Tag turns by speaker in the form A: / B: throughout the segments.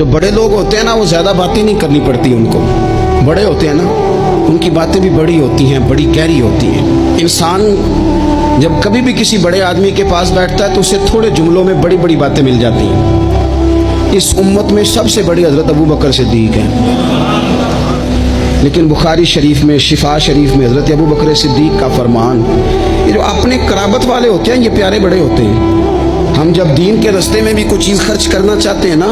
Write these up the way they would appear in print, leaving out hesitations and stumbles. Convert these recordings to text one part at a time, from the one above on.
A: جو بڑے لوگ ہوتے ہیں نا وہ زیادہ باتیں نہیں کرنی پڑتی ان کو. بڑے ہوتے ہیں نا ان کی باتیں بھی بڑی ہوتی ہیں, بڑی گہری ہوتی ہیں. انسان جب کبھی بھی کسی بڑے آدمی کے پاس بیٹھتا ہے تو اسے تھوڑے جملوں میں بڑی بڑی باتیں مل جاتی ہیں. اس امت میں سب سے بڑی حضرت ابو بکر صدیق ہیں. لیکن بخاری شریف میں, شفا شریف میں حضرت ابو بکر صدیق کا فرمان, یہ جو اپنے قرابت والے ہوتے ہیں یہ پیارے بڑے ہوتے ہیں. ہم جب دین کے راستے میں بھی کوئی چیز خرچ کرنا چاہتے ہیں نا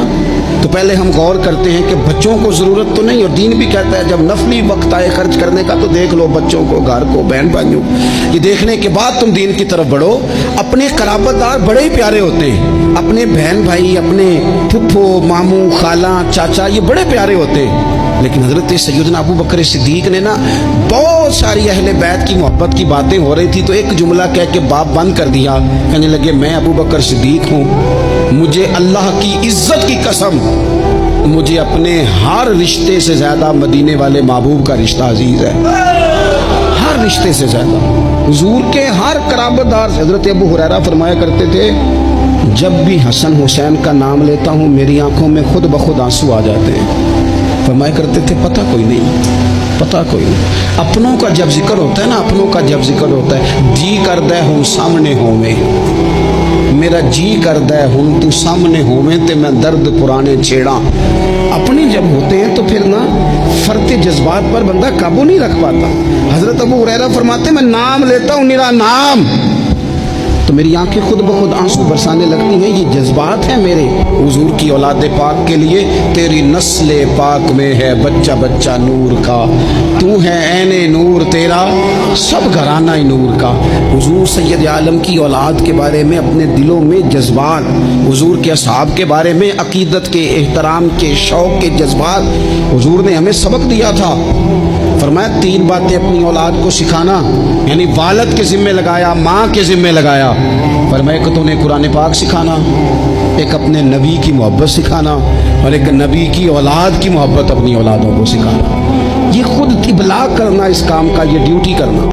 A: تو پہلے ہم غور کرتے ہیں کہ بچوں کو ضرورت تو نہیں, اور دین بھی کہتا ہے جب نفلی وقت آئے خرچ کرنے کا تو دیکھ لو بچوں کو, گھر کو, بہن بھائیوں, یہ دیکھنے کے بعد تم دین کی طرف بڑھو. اپنے قرابت دار بڑے ہی پیارے ہوتے ہیں. اپنے بہن بھائی, اپنے پھپھو, ماموں, خالہ, چاچا, یہ بڑے پیارے ہوتے ہیں. لیکن حضرت سیدنا ابو بکر صدیق نے نا بہت ساری اہل بیت کی محبت کی باتیں ہو رہی تھی تو ایک جملہ کہہ کے باپ بند کر دیا. کہنے لگے میں ابو بکر صدیق ہوں, مجھے اللہ کی عزت کی قسم مجھے اپنے ہر رشتے سے زیادہ مدینے والے محبوب کا رشتہ عزیز ہے. ہر رشتے سے زیادہ حضور کے ہر قرابت دار. حضرت ابو ہریرہ فرمایا کرتے تھے جب بھی حسن حسین کا نام لیتا ہوں میری آنکھوں میں خود بخود آنسو آ جاتے ہیں. فرمایا کرتے تھے پتہ کوئی نہیں. اپنوں کا جب ذکر ہوتا ہے نا, اپنوں کا جب ذکر ہوتا ہے, جی کردہ ہوں سامنے ہوویں, میرا جی کردہ ہوں تو سامنے ہوویں تے میں درد پرانے چھیڑا. اپنے جب ہوتے ہیں تو پھر نا فرط جذبات پر بندہ قابو نہیں رکھ پاتا. حضرت ابو ہریرہ فرماتے ہیں میں نام لیتا ہوں میرا نام تو میری آنکھیں خود بخود آنسو برسانے لگتی ہیں. یہ جذبات ہیں میرے حضور کی اولاد پاک کے لیے. تیری نسل پاک میں ہے بچہ بچہ نور کا, تو ہے عین نور تیرا سب گھرانہ نور کا. حضور سید عالم کی اولاد کے بارے میں اپنے دلوں میں جذبات, حضور کے اصحاب کے بارے میں عقیدت کے, احترام کے, شوق کے جذبات حضور نے ہمیں سبق دیا تھا. فرمایا 3 باتیں اپنی اولاد کو سکھانا, یعنی والد کے ذمہ لگایا, ماں کے ذمہ لگایا. فرمایا کہ تو انہیں قرآن پاک سکھانا, ایک اپنے نبی کی محبت سکھانا, اور ایک نبی کی اولاد کی محبت اپنی اولادوں کو سکھانا. یہ خود ابلاغ کرنا اس کام کا, یہ ڈیوٹی کرنا.